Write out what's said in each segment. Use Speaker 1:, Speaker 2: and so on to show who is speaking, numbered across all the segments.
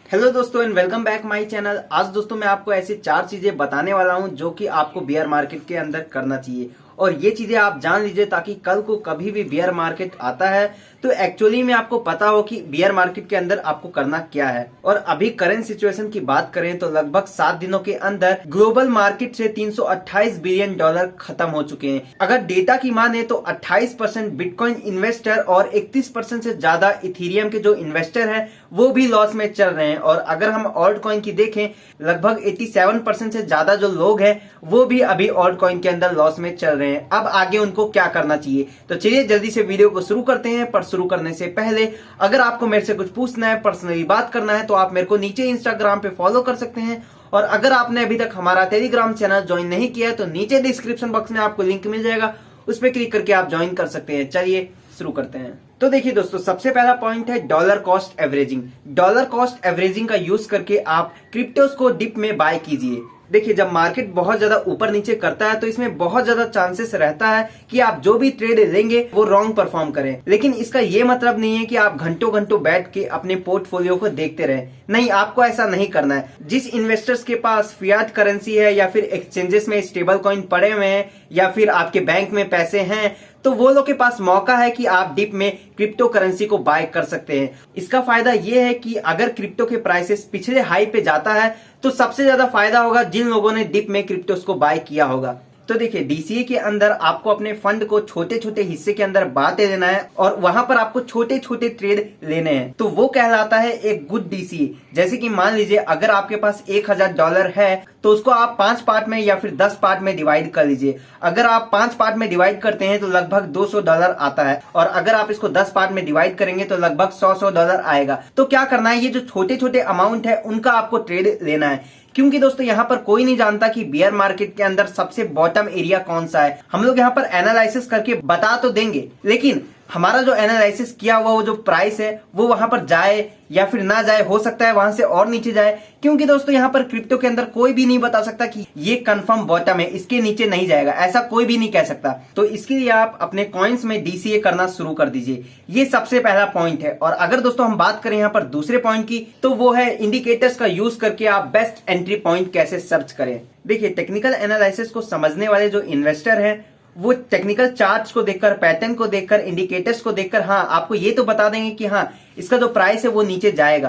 Speaker 1: Hello दोस्तों and welcome back my channel. आज दोस्तों मैं आपको ऐसे 4 चीजें बताने वाला हूं जो कि आपको बियर मार्केट के अंदर करना चाहिए और ये चीजें आप जान लीजिए ताकि कल को कभी भी बियर मार्केट आता है तो एक्चुअली में आपको पता हो कि बियर मार्केट के अंदर आपको करना क्या है। और अभी करंट सिचुएशन की बात करें तो लगभग 7 दिनों के अंदर ग्लोबल मार्केट से 328 बिलियन डॉलर खत्म हो चुके हैं। अगर डेटा की माने तो 28% बिटकॉइन इन्वेस्टर और 31% से ज्यादा इथेरियम के जो इन्वेस्टर हैं वो भी लॉस में चल रहे हैं। और अगर हम ऑल्ट कॉइन की देखें लगभग 87% से ज्यादा जो लोग हैं वो भी अभी ऑल्ट कॉइन के अंदर लॉस में चल रहे हैं। अब आगे उनको क्या करना चाहिए, तो चलिए जल्दी से वीडियो को शुरू करते हैं। पर शुरू करने से पहले अगर आपको मेरे से कुछ पूछना है, पर्सनली बात करना है तो आप मेरे को नीचे इंस्टाग्राम पे फॉलो कर सकते हैं। और अगर आपने अभी तक हमारा टेलीग्राम चैनल ज्वाइन नहीं किया है तो नीचे डिस्क्रिप्शन बॉक्स में आपको लिंक मिल जाएगा, उस पर क्लिक करके आप ज्वाइन कर सकते हैं। चलिए शुरू करते हैं। तो देखिए दोस्तों, सबसे पहला पॉइंट है dollar cost averaging. Dollar cost averaging का यूज करके आप क्रिप्टोस को डिप में बाय कीजिए। देखिए जब मार्केट बहुत ज्यादा ऊपर नीचे करता है तो इसमें बहुत ज्यादा चांसेस रहता है कि आप जो भी ट्रेड लेंगे वो रॉन्ग परफॉर्म करें। लेकिन इसका ये मतलब नहीं है कि आप घंटों घंटों बैठ के अपने पोर्टफोलियो को देखते रहें। नहीं, आपको ऐसा नहीं करना है। जिस इन्वेस्टर्स के पास फियाट करेंसी है या फिर एक्सचेंजेस में स्टेबल कॉइन पड़े हुए हैं या फिर आपके बैंक में पैसे हैं तो वो लोग के पास मौका है कि आप डिप में क्रिप्टो करेंसी को बाय कर सकते हैं। इसका फायदा ये है कि अगर क्रिप्टो के प्राइसेस पिछले हाई पे जाता है तो सबसे ज्यादा फायदा होगा जिन लोगों ने डिप में क्रिप्टोस को बाय किया होगा। तो देखिए डीसीए के अंदर आपको अपने फंड को छोटे छोटे हिस्से के अंदर बांटे लेना है और वहां पर आपको छोटे छोटे ट्रेड लेने हैं, तो वो कहलाता है एक गुड डीसीए। जैसे कि मान लीजिए अगर आपके पास $1000 है तो उसको आप 5 पार्ट में या फिर 10 पार्ट में डिवाइड कर लीजिए। अगर आप 5 पार्ट में डिवाइड करते हैं तो लगभग $200 आता है और अगर आप इसको 10 पार्ट में डिवाइड करेंगे तो लगभग $100 आएगा। तो क्या करना है, ये जो छोटे छोटे अमाउंट है उनका आपको ट्रेड लेना है। क्योंकि दोस्तों यहाँ पर कोई नहीं जानता कि बियर मार्केट के अंदर सबसे बॉटम एरिया कौन सा है। हम लोग यहाँ पर एनालिसिस करके बता तो देंगे लेकिन हमारा जो एनालिसिस किया हुआ वो जो प्राइस है वो वहां पर जाए या फिर ना जाए, हो सकता है वहां से और नीचे जाए। क्योंकि दोस्तों यहाँ पर क्रिप्टो के अंदर कोई भी नहीं बता सकता कि ये कंफर्म बॉटम है, इसके नीचे नहीं जाएगा, ऐसा कोई भी नहीं कह सकता। तो इसके लिए आप अपने कॉइन्स में डीसीए करना शुरू कर दीजिए। ये सबसे पहला पॉइंट है। और अगर दोस्तों हम बात करें यहाँ पर दूसरे पॉइंट की तो वो है इंडिकेटर्स का यूज करके आप बेस्ट एंट्री पॉइंट कैसे सर्च करें। देखिए टेक्निकल एनालिसिस को समझने वाले जो इन्वेस्टर हैं वो टेक्निकल चार्ट्स को देखकर, पैटर्न को देखकर, इंडिकेटर्स को देखकर हाँ आपको ये तो बता देंगे कि हाँ इसका जो प्राइस है वो नीचे जाएगा।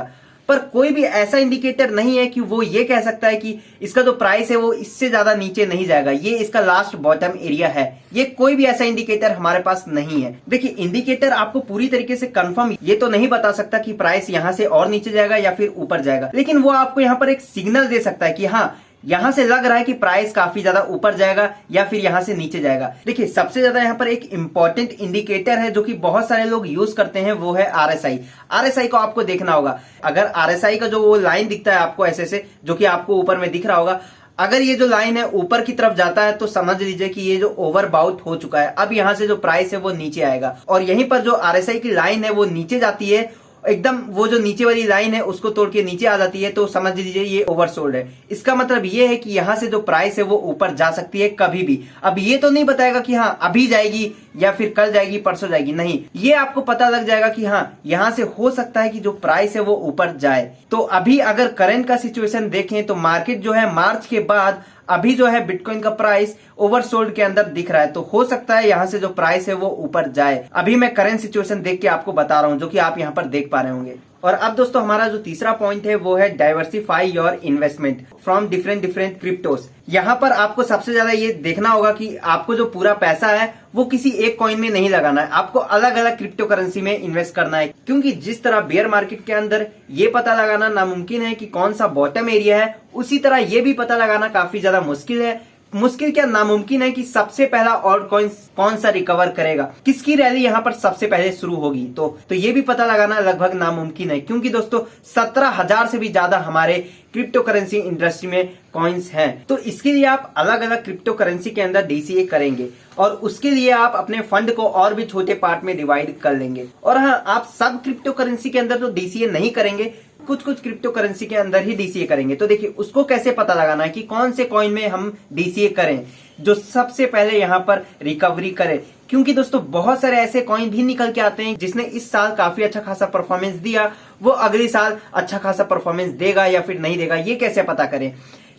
Speaker 1: पर कोई भी ऐसा इंडिकेटर नहीं है कि वो ये कह सकता है कि इसका जो प्राइस है वो इससे ज्यादा नीचे नहीं जाएगा, ये इसका लास्ट बॉटम एरिया है। ये कोई भी ऐसा इंडिकेटर हमारे पास नहीं है। देखिए इंडिकेटर आपको पूरी तरीके से कंफर्म ये तो नहीं बता सकता कि प्राइस यहाँ से और नीचे जाएगा या फिर ऊपर जाएगा, लेकिन वो आपको यहाँ पर एक सिग्नल दे सकता है कि हाँ यहां से लग रहा है कि प्राइस काफी ज्यादा ऊपर जाएगा या फिर यहां से नीचे जाएगा। देखिए सबसे ज्यादा यहां पर एक इंपॉर्टेंट इंडिकेटर है जो कि बहुत सारे लोग यूज करते हैं, वो है आरएसआई। आरएसआई को आपको देखना होगा। अगर आरएसआई का जो वो लाइन दिखता है आपको ऐसे जो कि आपको ऊपर में दिख रहा होगा, अगर ये जो लाइन है ऊपर की तरफ जाता है तो समझ लीजिए कि ये जो ओवरबाउट हो चुका है। अब यहाँ से जो प्राइस है वो नीचे आएगा और यहीं पर जो आरएसआई की लाइन है वो नीचे जाती है, एकदम वो जो नीचे वाली लाइन है उसको तोड़ के नीचे आ जाती है, तो समझ लीजिए ये ओवरसोल्ड है। इसका मतलब ये है कि यहाँ से जो प्राइस है वो ऊपर जा सकती है कभी भी। अब ये तो नहीं बताएगा कि हाँ अभी जाएगी या फिर कल जाएगी, परसों जाएगी, नहीं, ये आपको पता लग जाएगा कि हाँ यहाँ से हो सकता है कि जो प्राइस है वो ऊपर जाए। तो अभी अगर करंट का सिचुएशन देखें तो मार्केट जो है मार्च के बाद अभी जो है बिटकॉइन का प्राइस ओवरसोल्ड के अंदर दिख रहा है, तो हो सकता है यहाँ से जो प्राइस है वो ऊपर जाए। अभी मैं करंट सिचुएशन देख के आपको बता रहा हूँ जो कि आप यहाँ पर देख पा रहे होंगे। और अब दोस्तों हमारा जो तीसरा पॉइंट है वो है diversify your investment from different क्रिप्टोस। यहाँ पर आपको सबसे ज्यादा ये देखना होगा कि आपको जो पूरा पैसा है वो किसी एक कॉइन में नहीं लगाना है, आपको अलग अलग क्रिप्टो करेंसी में इन्वेस्ट करना है। क्योंकि जिस तरह बेयर मार्केट के अंदर ये पता लगाना नामुमकिन है कि कौन सा बॉटम एरिया है, उसी तरह ये भी पता लगाना काफी ज्यादा मुश्किल है। मुश्किल क्या, नामुमकिन है कि सबसे पहला ऑल्ट कॉइन कौन सा रिकवर करेगा, किसकी रैली यहाँ पर सबसे पहले शुरू होगी। तो ये भी पता लगाना लगभग नामुमकिन है। क्योंकि दोस्तों 17,000 से भी ज्यादा हमारे क्रिप्टो करेंसी इंडस्ट्री में कॉइन्स हैं। तो इसके लिए आप अलग अलग क्रिप्टो करेंसी के अंदर डीसीए करेंगे और उसके लिए आप अपने फंड को और भी छोटे पार्ट में डिवाइड कर लेंगे। और हाँ, आप सब क्रिप्टो करेंसी के अंदर तो डीसीए नहीं करेंगे, कुछ कुछ क्रिप्टो करेंसी के अंदर ही डीसीए करेंगे। तो देखिए उसको कैसे पता लगाना है कि कौन से कॉइन में हम डीसीए करें जो सबसे पहले यहाँ पर रिकवरी करे। क्योंकि दोस्तों बहुत सारे ऐसे कॉइन भी निकल के आते हैं जिसने इस साल काफी अच्छा खासा परफॉर्मेंस दिया, वो अगले साल अच्छा खासा परफॉर्मेंस देगा या फिर नहीं देगा, ये कैसे पता करें।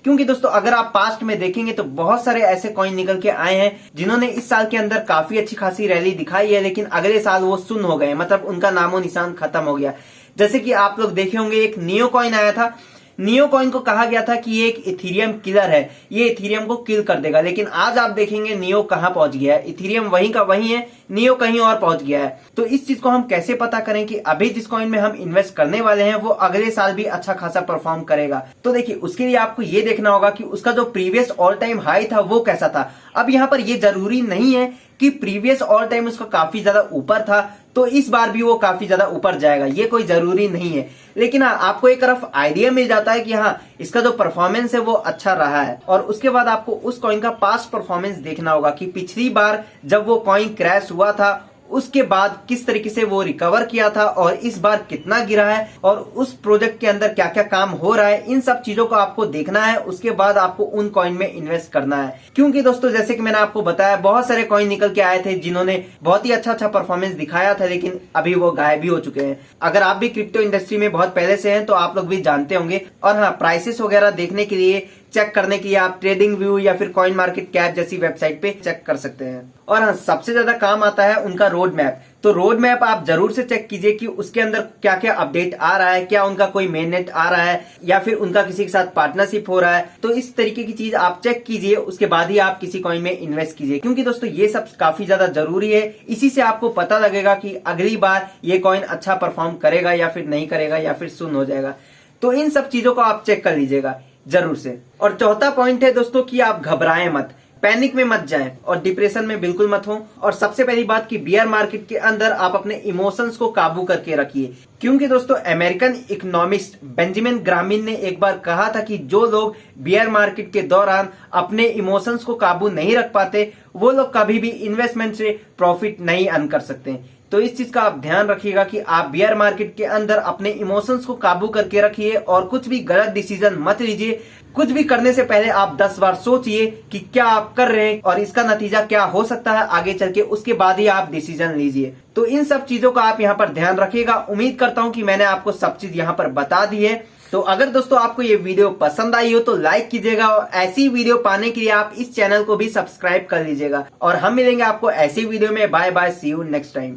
Speaker 1: क्योंकि दोस्तों अगर आप पास्ट में देखेंगे तो बहुत सारे ऐसे कॉइन निकल के आए हैं जिन्होंने इस साल के अंदर काफी अच्छी खासी रैली दिखाई है, लेकिन अगले साल वो सुन्न हो गए, मतलब उनका नामो निशान खत्म हो गया। जैसे कि आप लोग देखे होंगे एक नियो कॉइन आया था। नियो कॉइन को कहा गया था कि ये एक इथीरियम किलर है, ये इथीरियम को किल कर देगा, लेकिन आज आप देखेंगे नियो कहां पहुंच गया है। इथीरियम वहीं का वहीं है, नियो कहीं और पहुंच गया है। तो इस चीज को हम कैसे पता करें कि अभी जिस कॉइन में हम इन्वेस्ट करने वाले हैं वो अगले साल भी अच्छा खासा परफॉर्म करेगा। तो देखिए उसके लिए आपको ये देखना होगा कि उसका जो प्रीवियस ऑल टाइम हाई था वो कैसा था। अब यहाँ पर ये जरूरी नहीं है कि प्रीवियस ऑल टाइम उसका काफी ज्यादा ऊपर था तो इस बार भी वो काफी ज्यादा ऊपर जाएगा, ये कोई जरूरी नहीं है। लेकिन हाँ, आपको एक तरफ आइडिया मिल जाता है कि हाँ इसका जो परफॉर्मेंस है वो अच्छा रहा है। और उसके बाद आपको उस कॉइन का पास्ट परफॉर्मेंस देखना होगा कि पिछली बार जब वो कॉइन क्रैश हुआ था उसके बाद किस तरीके से वो रिकवर किया था और इस बार कितना गिरा है और उस प्रोजेक्ट के अंदर क्या क्या काम हो रहा है, इन सब चीजों को आपको देखना है। उसके बाद आपको उन कॉइन में इन्वेस्ट करना है। क्योंकि दोस्तों जैसे कि मैंने आपको बताया बहुत सारे कॉइन निकल के आए थे जिन्होंने बहुत ही अच्छा अच्छा परफॉर्मेंस दिखाया था, लेकिन अभी वो गायब भी हो चुके हैं। अगर आप भी क्रिप्टो इंडस्ट्री में बहुत पहले से हैं तो आप लोग भी जानते होंगे। और हाँ, प्राइसेस वगैरह देखने के लिए, चेक करने के लिए आप ट्रेडिंग व्यू या फिर कॉइन मार्केट कैप जैसी वेबसाइट पे चेक कर सकते हैं। और हाँ, सबसे ज्यादा काम आता है उनका रोड मैप। तो रोड मैप आप जरूर से चेक कीजिए कि उसके अंदर क्या क्या अपडेट आ रहा है, क्या उनका कोई मेन नेट आ रहा है या फिर उनका किसी के साथ पार्टनरशिप हो रहा है। तो इस तरीके की चीज आप चेक कीजिए, उसके बाद ही आप किसी कॉइन में इन्वेस्ट कीजिए। क्योंकि दोस्तों ये सब काफी ज्यादा जरूरी है, इसी से आपको पता लगेगा कि अगली बार ये कॉइन अच्छा परफॉर्म करेगा या फिर नहीं करेगा या फिर सुन्न हो जाएगा। तो इन सब चीजों को आप चेक कर लीजिएगा जरूर से। और चौथा पॉइंट है दोस्तों कि आप घबराएं मत, पैनिक में मत जाएं और डिप्रेशन में बिल्कुल मत हो। और सबसे पहली बात कि बियर मार्केट के अंदर आप अपने इमोशंस को काबू करके रखिए। क्योंकि दोस्तों अमेरिकन इकोनॉमिस्ट बेंजामिन ग्रामीन ने एक बार कहा था कि जो लोग बियर मार्केट के दौरान अपने इमोशंस को काबू नहीं रख पाते वो लोग कभी भी इन्वेस्टमेंट से प्रॉफिट नहीं अर्न कर सकते। तो इस चीज का आप ध्यान रखिएगा कि आप बियर मार्केट के अंदर अपने इमोशंस को काबू करके रखिए और कुछ भी गलत डिसीजन मत लीजिए। कुछ भी करने से पहले आप 10 बार सोचिए कि क्या आप कर रहे हैं और इसका नतीजा क्या हो सकता है आगे चल के, उसके बाद ही आप डिसीजन लीजिए। तो इन सब चीजों का आप यहाँ पर ध्यान रखिएगा। उम्मीद करता हूँ कि मैंने आपको सब चीज यहाँ पर बता दी है। तो अगर दोस्तों आपको ये वीडियो पसंद आई हो तो लाइक कीजिएगा और ऐसी वीडियो पाने के लिए आप इस चैनल को भी सब्सक्राइब कर लीजिएगा। और हम मिलेंगे आपको ऐसी वीडियो में। Bye bye, see you next time.